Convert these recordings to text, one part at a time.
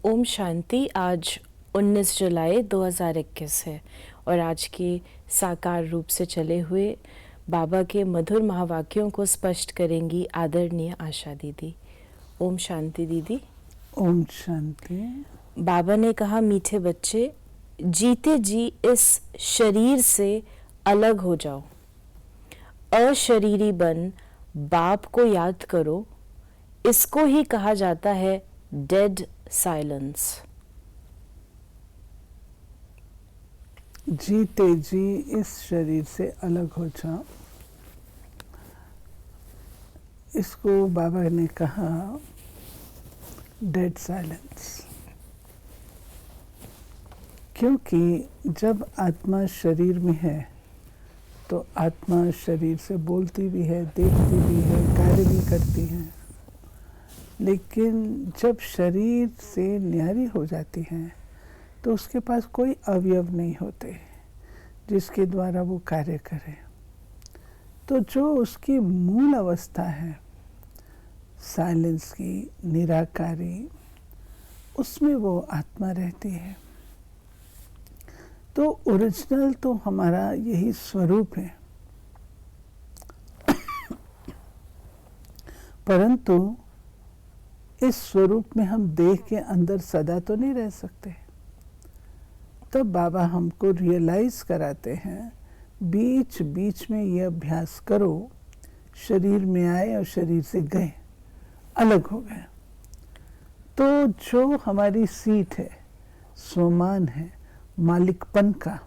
ओम शांति। आज 19 जुलाई 2021 है और आज के साकार रूप से चले हुए बाबा के मधुर महावाक्यों को स्पष्ट करेंगी आदरणीय आशा दीदी। ओम शांति दीदी। ओम शांति। बाबा ने कहा, मीठे बच्चे, जीते जी इस शरीर से अलग हो जाओ, अशरीरी बन बाप को याद करो। इसको ही कहा जाता है डेड साइलेंस। जीते जी इस शरीर से अलग हो जाओ, इसको बाबा ने कहा डेड साइलेंस। क्योंकि जब आत्मा शरीर में है तो आत्मा शरीर से बोलती भी है, देखती भी है, कार्य भी करती है, लेकिन जब शरीर से न्यारी हो जाती है तो उसके पास कोई अवयव नहीं होते जिसके द्वारा वो कार्य करे। तो जो उसकी मूल अवस्था है साइलेंस की, निराकारी, उसमें वो आत्मा रहती है। तो ओरिजिनल तो हमारा यही स्वरूप है, परंतु इस स्वरूप में हम देह के अंदर सदा तो नहीं रह सकते। तब बाबा हमको रियलाइज कराते हैं, बीच बीच में ये अभ्यास करो, शरीर में आए और शरीर से गए, अलग हो गए। तो जो हमारी सीट है, स्वमान है, मालिकपन का,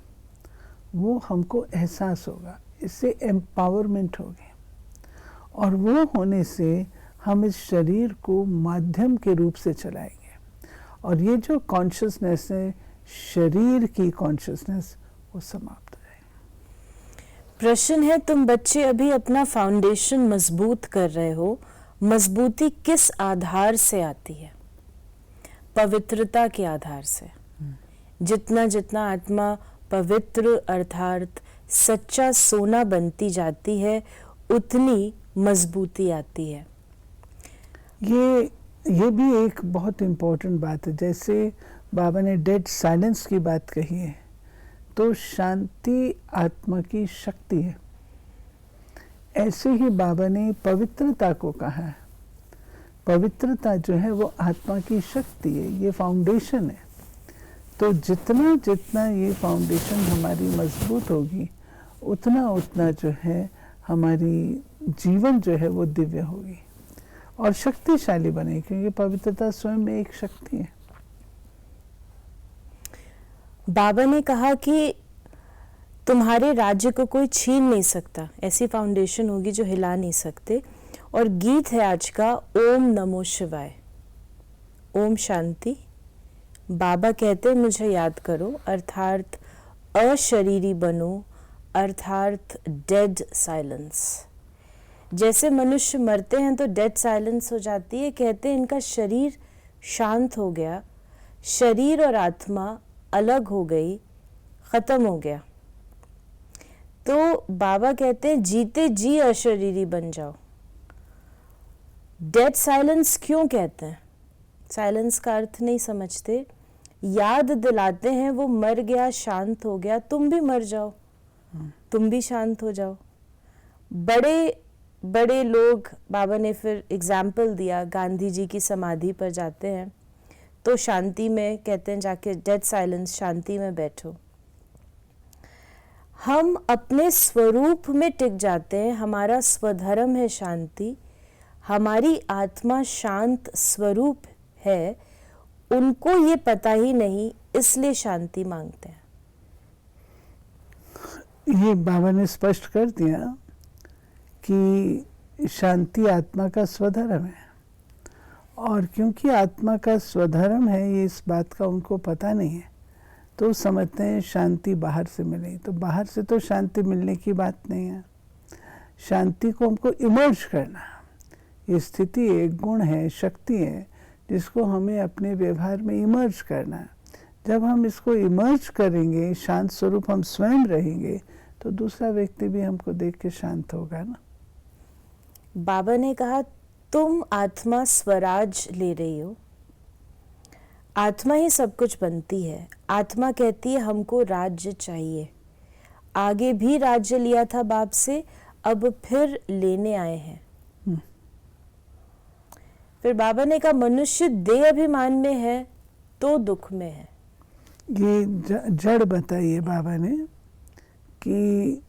वो हमको एहसास होगा, इससे एम्पावरमेंट होगी। और वो होने से हम इस शरीर को माध्यम के रूप से चलाएंगे। और ये जो कॉन्शियसनेस है, शरीर की कॉन्शियसनेस, वो समाप्त हो जाएगी। प्रश्न है, तुम बच्चे अभी अपना फाउंडेशन मजबूत कर रहे हो। मजबूती किस आधार से आती है? पवित्रता के आधार से। जितना जितना आत्मा पवित्र अर्थात सच्चा सोना बनती जाती है, उतनी मजबूती आती है। ये भी एक बहुत इम्पोर्टेंट बात है। जैसे बाबा ने डेड साइलेंस की बात कही है, तो शांति आत्मा की शक्ति है। ऐसे ही बाबा ने पवित्रता को कहा है। पवित्रता जो है वो आत्मा की शक्ति है, ये फाउंडेशन है। तो जितना जितना ये फाउंडेशन हमारी मजबूत होगी, उतना उतना जो है हमारी जीवन जो है वो दिव्य होगी और शक्तिशाली बनेगी, क्योंकि पवित्रता स्वयं में एक शक्ति है। बाबा ने कहा कि तुम्हारे राज्य को कोई छीन नहीं सकता, ऐसी फाउंडेशन होगी जो हिला नहीं सकते। और गीत है आज का, ओम नमो शिवाय। ओम शांति। बाबा कहते मुझे याद करो, अर्थात अशरीरी बनो, अर्थात डेड साइलेंस। जैसे मनुष्य मरते हैं तो डेड साइलेंस हो जाती है। कहते हैं इनका शरीर शांत हो गया, शरीर और आत्मा अलग हो गई, खत्म हो गया। तो बाबा कहते हैं जीते जी अशरीरी बन जाओ। डेड साइलेंस क्यों कहते हैं? साइलेंस का अर्थ नहीं समझते, याद दिलाते हैं वो मर गया, शांत हो गया, तुम भी मर जाओ, तुम भी शांत हो जाओ। बड़े बड़े लोग, बाबा ने फिर एग्जाम्पल दिया, गांधी जी की समाधि पर जाते हैं तो शांति में कहते हैं जाके डेड साइलेंस, शांति में बैठो। हम अपने स्वरूप में टिक जाते हैं, हमारा स्वधर्म है शांति, हमारी आत्मा शांत स्वरूप है। उनको ये पता ही नहीं, इसलिए शांति मांगते हैं। ये बाबा ने स्पष्ट कर दिया कि शांति आत्मा का स्वधर्म है। और क्योंकि आत्मा का स्वधर्म है, ये इस बात का उनको पता नहीं है, तो समझते हैं शांति बाहर से मिले। तो बाहर से तो शांति मिलने की बात नहीं है। शांति को हमको इमर्ज करना, ये स्थिति एक गुण है, शक्ति है, जिसको हमें अपने व्यवहार में इमर्ज करना है। जब हम इसको इमर्ज करेंगे, शांत स्वरूप हम स्वयं रहेंगे, तो दूसरा व्यक्ति भी हमको देख के शांत होगा ना। बाबा ने कहा तुम आत्मा स्वराज ले रही हो, आत्मा ही सब कुछ बनती है। आत्मा कहती है हमको राज्य चाहिए। आगे भी राज्य लिया था बाप से, अब फिर लेने आए हैं। फिर बाबा ने कहा मनुष्य देह अभिमान में है तो दुख में है। ये जड़ बताइए बाबा ने कि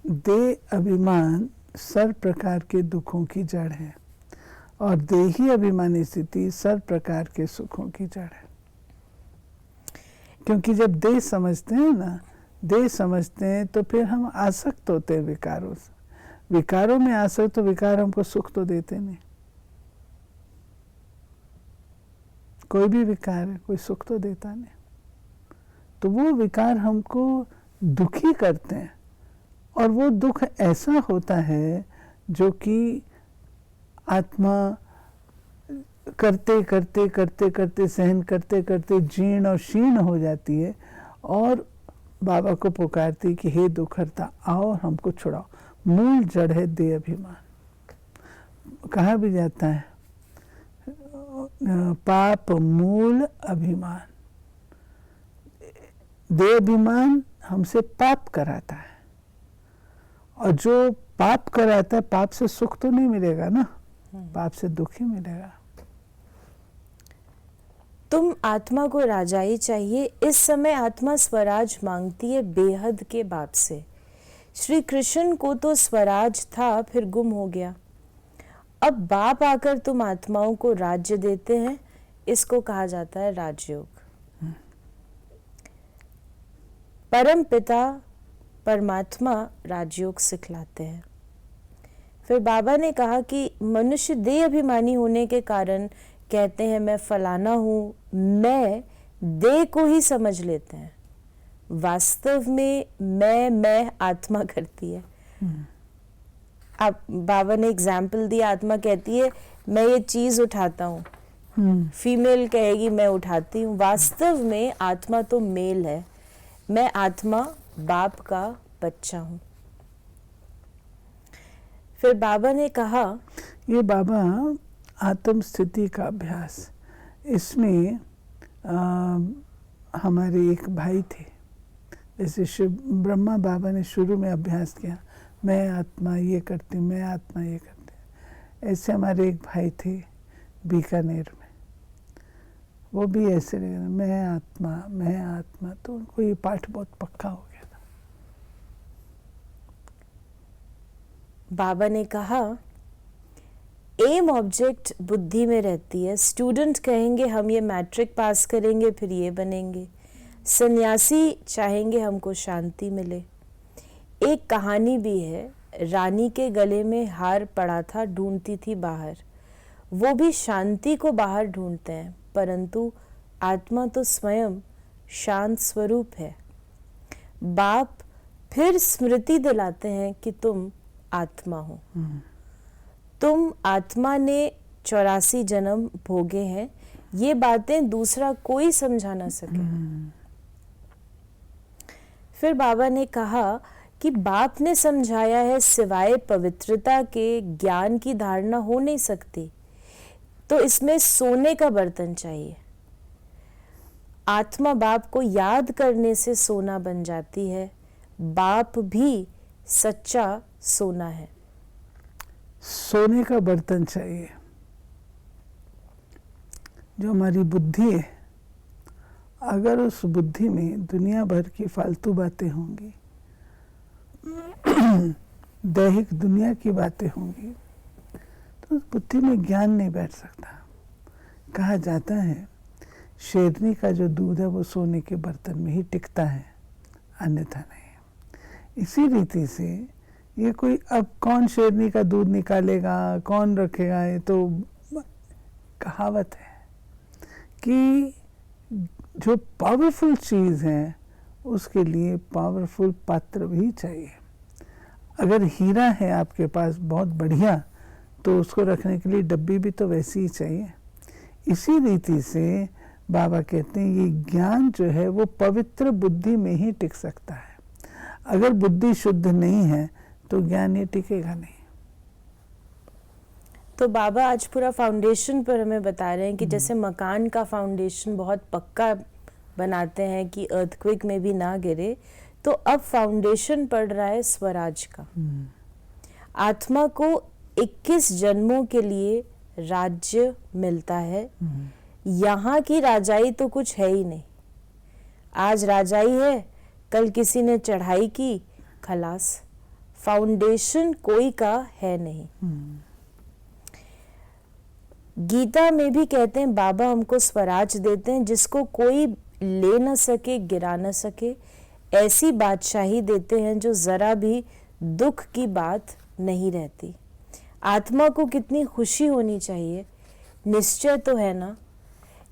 देह अभिमान सर्व प्रकार के दुखों की जड़ है और देही अभिमानी स्थिति सर्व प्रकार के सुखों की जड़ है। क्योंकि जब देह समझते हैं ना, देह समझते हैं तो फिर हम आसक्त होते हैं विकारों से। विकारों में आसक्त तो विकार हमको सुख तो देते नहीं। कोई भी विकार है, कोई सुख तो देता नहीं। तो वो विकार हमको दुखी करते हैं और वो दुख ऐसा होता है जो कि आत्मा करते करते करते करते सहन करते करते जीर्ण और शीर्ण हो जाती है और बाबा को पुकारती कि हे दुखहर्ता आओ हमको छुड़ाओ। मूल जड़ है देह अभिमान। कहा भी जाता है पाप मूल अभिमान। देह अभिमान हमसे पाप कराता है और जो पाप कराता है, पाप से सुख तो नहीं मिलेगा ना, पाप से दुख ही मिलेगा। तुम आत्मा को राजाई चाहिए। इस समय आत्मा स्वराज मांगती है बेहद के बाप से। श्री कृष्ण को तो स्वराज था, फिर गुम हो गया। अब बाप आकर तुम आत्माओं को राज्य देते हैं। इसको कहा जाता है राजयोग। परम पिता परमात्मा राजयोग सिखलाते हैं। फिर बाबा ने कहा कि मनुष्य देह अभिमानी होने के कारण कहते हैं मैं फलाना हूँ, मैं देह को ही समझ लेते हैं। वास्तव में मैं आत्मा करती है। आप बाबा ने एग्जाम्पल दिया, आत्मा कहती है मैं ये चीज उठाता हूँ, फीमेल कहेगी मैं उठाती हूँ। वास्तव में आत्मा तो मेल है। मैं आत्मा बाप का बच्चा हूँ। फिर बाबा ने कहा, ये बाबा आत्म स्थिति का अभ्यास, इसमें हमारे एक भाई थे, जैसे शिव ब्रह्मा बाबा ने शुरू में अभ्यास किया मैं आत्मा ये करती, मैं आत्मा ये करती। ऐसे हमारे एक भाई थे बीकानेर में, वो भी ऐसे मैं आत्मा, तो उनको ये पाठ बहुत पक्का हो गया था। बाबा ने कहा एम ऑब्जेक्ट बुद्धि में रहती है। स्टूडेंट कहेंगे हम ये मैट्रिक पास करेंगे फिर ये बनेंगे। सन्यासी चाहेंगे हमको शांति मिले। एक कहानी भी है, रानी के गले में हार पड़ा था, ढूंढती थी बाहर। वो भी शांति को बाहर ढूंढते हैं, परंतु आत्मा तो स्वयं शांत स्वरूप है। बाप फिर स्मृति दिलाते हैं कि तुम आत्मा हो। तुम आत्मा ने 84 जन्म भोगे हैं। ये बातें दूसरा कोई समझा ना सके। फिर बाबा ने कहा कि बाप ने समझाया है सिवाय पवित्रता के ज्ञान की धारणा हो नहीं सकती, तो इसमें सोने का बर्तन चाहिए। आत्मा बाप को याद करने से सोना बन जाती है। बाप भी सच्चा सोना है। सोने का बर्तन चाहिए। जो हमारी बुद्धि है, अगर उस बुद्धि में दुनिया भर की फालतू बातें होंगी, दैहिक दुनिया की बातें होंगी, तो उस बुद्धि में ज्ञान नहीं बैठ सकता। कहा जाता है शेरनी का जो दूध है वो सोने के बर्तन में ही टिकता है, अन्यथा नहीं। इसी रीति से ये कोई अब कौन शेरनी का दूध निकालेगा, कौन रखेगा, ये तो कहावत है कि जो पावरफुल चीज़ है उसके लिए पावरफुल पात्र भी चाहिए। अगर हीरा है आपके पास बहुत बढ़िया, तो उसको रखने के लिए डब्बी भी तो वैसी ही चाहिए। इसी रीति से बाबा कहते हैं ये ज्ञान जो है वो पवित्र बुद्धि में ही टिक सकता है। अगर बुद्धि शुद्ध नहीं है तो ज्ञान ये टिकेगा नहीं। तो बाबा आज पूरा फाउंडेशन पर हमें बता रहे हैं कि जैसे मकान का फाउंडेशन बहुत पक्का बनाते हैं कि अर्थक्वेक में भी ना गिरे, तो अब फाउंडेशन पड़ रहा है स्वराज का। आत्मा को 21 जन्मों के लिए राज्य मिलता है। यहाँ की राजाई तो कुछ है ही नहीं। आज राजाई है, कल किसी ने चढ़ाई की, खलास। फाउंडेशन कोई का है नहीं। गीता में भी कहते हैं बाबा हमको स्वराज देते हैं जिसको कोई ले न सके, गिरा न सके। ऐसी बादशाही देते हैं जो जरा भी दुख की बात नहीं रहती। आत्मा को कितनी खुशी होनी चाहिए। निश्चय तो है ना,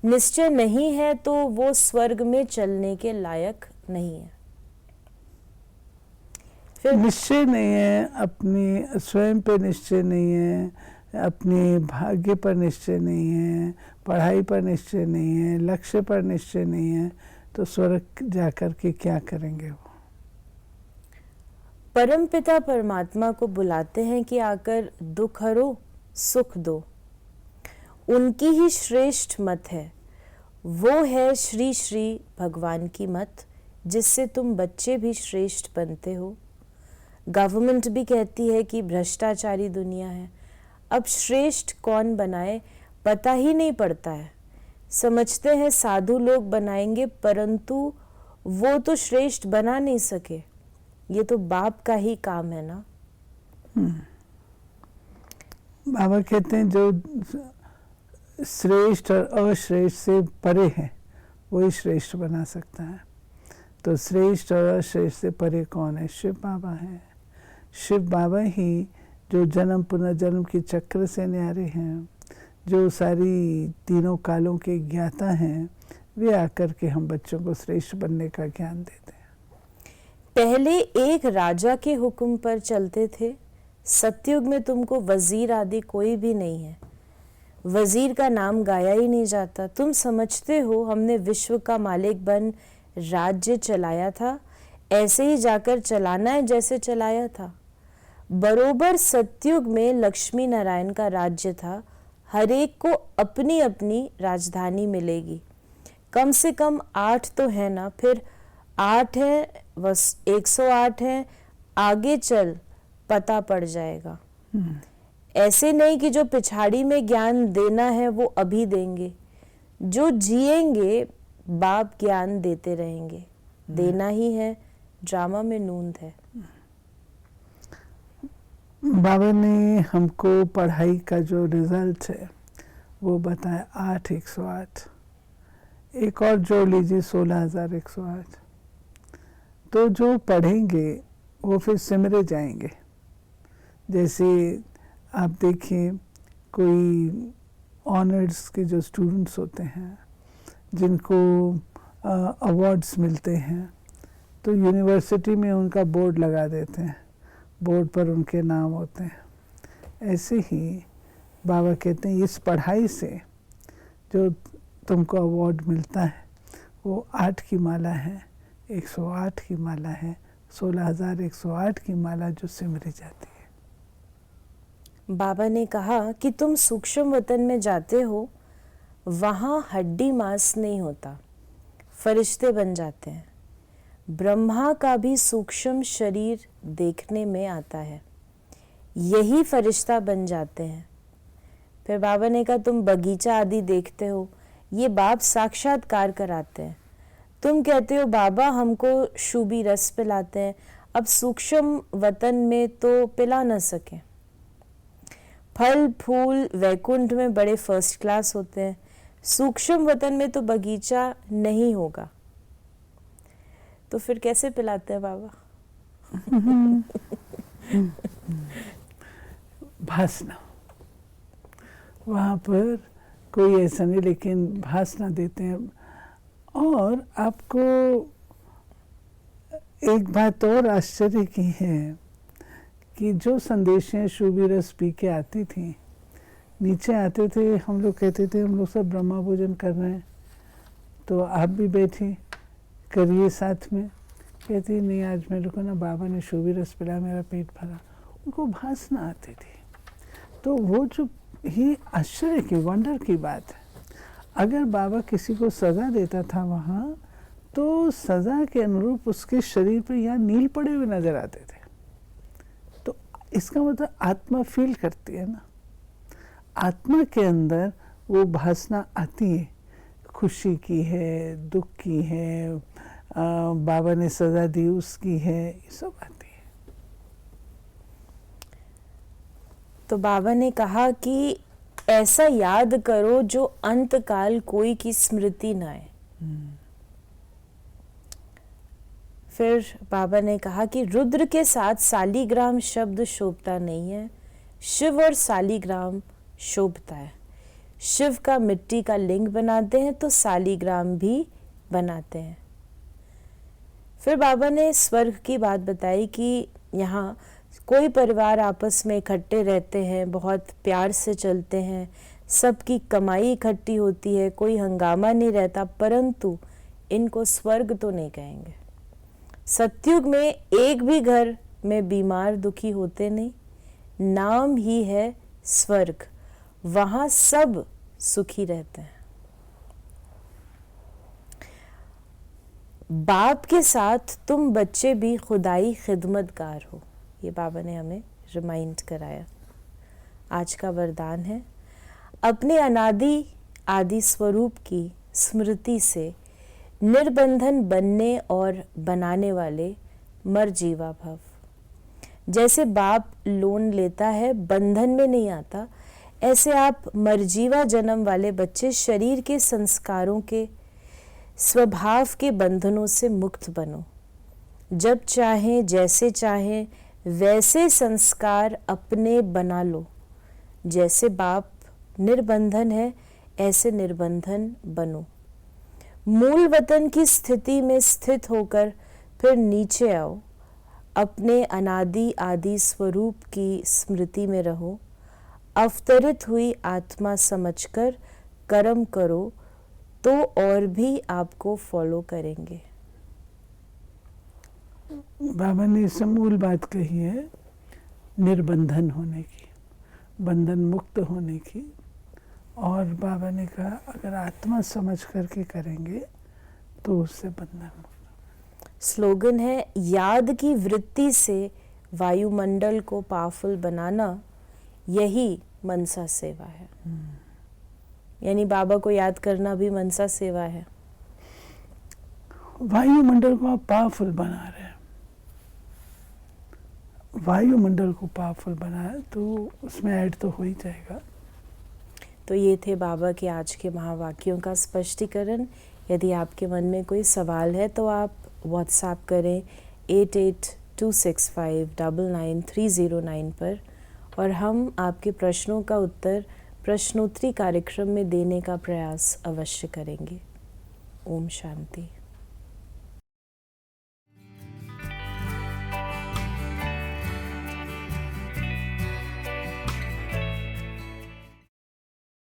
निश्चय नहीं है तो वो स्वर्ग में चलने के लायक नहीं है। फिर निश्चय नहीं है, अपनी स्वयं पे निश्चय नहीं है, अपने भाग्य पर निश्चय नहीं है, पढ़ाई पर निश्चय नहीं है, लक्ष्य पर निश्चय नहीं है, तो स्वर्ग जाकर के क्या करेंगे वो। परमपिता परमात्मा को बुलाते हैं कि आकर दुख हरो, सुख दो। उनकी ही श्रेष्ठ मत है, वो है श्री श्री भगवान की मत, जिससे तुम बच्चे भी श्रेष्ठ बनते हो। गवर्नमेंट भी कहती है कि भ्रष्टाचारी दुनिया है। अब श्रेष्ठ कौन बनाए पता ही नहीं पड़ता है। समझते हैं साधु लोग बनाएंगे, परंतु वो तो श्रेष्ठ बना नहीं सके। ये तो बाप का ही काम है ना। बाबा कहते हैं जो श्रेष्ठ और अश्रेष्ठ से परे है वही श्रेष्ठ बना सकता है। तो श्रेष्ठ और अश्रेष्ठ से परे कौन है? शिव बाबा है। शिव बाबा ही जो जन्म पुनर्जन्म की चक्र से न्यारे हैं, जो सारी तीनों कालों के ज्ञाता हैं, वे आकर के हम बच्चों को श्रेष्ठ बनने का ज्ञान देते हैं। पहले एक राजा के हुक्म पर चलते थे। सतयुग में तुमको वजीर आदि कोई भी नहीं है। वजीर का नाम गाया ही नहीं जाता। तुम समझते हो हमने विश्व का मालिक बन राज्य चलाया था, ऐसे ही जाकर चलाना है जैसे चलाया था। बरोबर सतयुग में लक्ष्मी नारायण का राज्य था। हर एक को अपनी अपनी राजधानी मिलेगी। कम से कम 8 तो है ना, फिर 8 है, बस 108 है, आगे चल पता पड़ जाएगा। ऐसे नहीं कि जो पिछाड़ी में ज्ञान देना है वो अभी देंगे। जो जिएंगे बाप ज्ञान देते रहेंगे। देना ही है, ड्रामा में नूंद है। बाबा ने हमको पढ़ाई का जो रिजल्ट है वो बताया 8,108। एक और जोड़ लीजिए 16,108। तो जो पढ़ेंगे वो फिर सिमरे जाएंगे। जैसे आप देखिए कोई ऑनर्स के जो स्टूडेंट्स होते हैं जिनको अवार्ड्स मिलते हैं, तो यूनिवर्सिटी में उनका बोर्ड लगा देते हैं, बोर्ड पर उनके नाम होते हैं। ऐसे ही बाबा कहते हैं इस पढ़ाई से जो तुमको अवार्ड मिलता है वो 8 की माला है, 108 की माला है, 16,108 की माला जो सिमरी जाती है। बाबा ने कहा कि तुम सूक्ष्म वतन में जाते हो, वहाँ हड्डी मांस नहीं होता, फरिश्ते बन जाते हैं। ब्रह्मा का भी सूक्ष्म शरीर देखने में आता है, यही फरिश्ता बन जाते हैं। फिर बाबा ने कहा तुम बगीचा आदि देखते हो, ये बाप साक्षात्कार कराते हैं। तुम कहते हो बाबा हमको शुभी रस पिलाते हैं, अब सूक्ष्म वतन में तो पिला न सके। फल फूल वैकुंठ में बड़े फर्स्ट क्लास होते हैं, सूक्ष्म वतन में तो बगीचा नहीं होगा, तो फिर कैसे पिलाते हैं बाबा? भासना, वहाँ पर कोई ऐसा नहीं, लेकिन भासना देते हैं। और आपको एक बात और आश्चर्य की है कि जो संदेशें शुभी रस पी के आती थी, नीचे आते थे, हम लोग कहते थे हम लोग सब ब्रह्मा भोजन कर रहे हैं, तो आप भी बैठी करिए साथ में। कहती नहीं, आज मेरे को ना बाबा ने शुभी रस पिलाया, मेरा पेट भरा। उनको भासना आती थी। तो वो जो ये आश्चर्य की, वंडर की बात है। अगर बाबा किसी को सजा देता था वहाँ, तो सजा के अनुरूप उसके शरीर पर यहाँ नील पड़े हुए नजर आते थे। तो इसका मतलब आत्मा फील करती है ना, आत्मा के अंदर वो भासना आती है, खुशी की है, दुख की है, बाबा ने सजा दी उसकी है, ये सब आती है। तो बाबा ने कहा कि ऐसा याद करो जो अंतकाल कोई की स्मृति न आए। फिर बाबा ने कहा कि रुद्र के साथ सालीग्राम शब्द शोभता नहीं है, शिव और सालीग्राम शोभता है। शिव का मिट्टी का लिंग बनाते हैं तो सालीग्राम भी बनाते हैं। फिर बाबा ने स्वर्ग की बात बताई कि यहाँ कोई परिवार आपस में इकट्ठे रहते हैं, बहुत प्यार से चलते हैं, सबकी कमाई इकट्ठी होती है, कोई हंगामा नहीं रहता, परंतु इनको स्वर्ग तो नहीं कहेंगे। सतयुग में एक भी घर में बीमार दुखी होते नहीं, नाम ही है स्वर्ग, वहां सब सुखी रहते हैं। बाप के साथ तुम बच्चे भी खुदाई खिदमतगार हो, ये बाबा ने हमें रिमाइंड कराया। आज का वरदान है, अपने अनादि आदि स्वरूप की स्मृति से निर्बंधन बनने और बनाने वाले मरजीवा भव। जैसे बाप लोन लेता है, बंधन में नहीं आता, ऐसे आप मरजीवा जन्म वाले बच्चे शरीर के संस्कारों के स्वभाव के बंधनों से मुक्त बनो। जब चाहें, जैसे चाहें, वैसे संस्कार अपने बना लो। जैसे बाप निर्बंधन है, ऐसे निर्बंधन बनो। मूल वतन की स्थिति में स्थित होकर फिर नीचे आओ, अपने अनादि आदि स्वरूप की स्मृति में रहो। अवतरित हुई आत्मा समझकर कर्म करो तो और भी आपको फॉलो करेंगे। बाबा ने इससे मूल बात कही है, निर्बंधन होने की, बंधन मुक्त होने की। और बाबा ने कहा अगर आत्मा समझ करके करेंगे तो उससे बंधन मुक्त। स्लोगन है, याद की वृत्ति से वायुमंडल को पावरफुल बनाना, यही मनसा सेवा है। यानी बाबा को याद करना भी मनसा सेवा है। वायुमंडल को आप पावरफुल बना रहे हैं, वायुमंडल को पावरफुल बनाया तो उसमें ऐड तो हो ही जाएगा। तो ये थे बाबा के आज के महावाक्यों का स्पष्टीकरण। यदि आपके मन में कोई सवाल है तो आप व्हाट्सएप करें 8826599309 पर, और हम आपके प्रश्नों का उत्तर प्रश्नोत्तरी कार्यक्रम में देने का प्रयास अवश्य करेंगे। ओम शांति।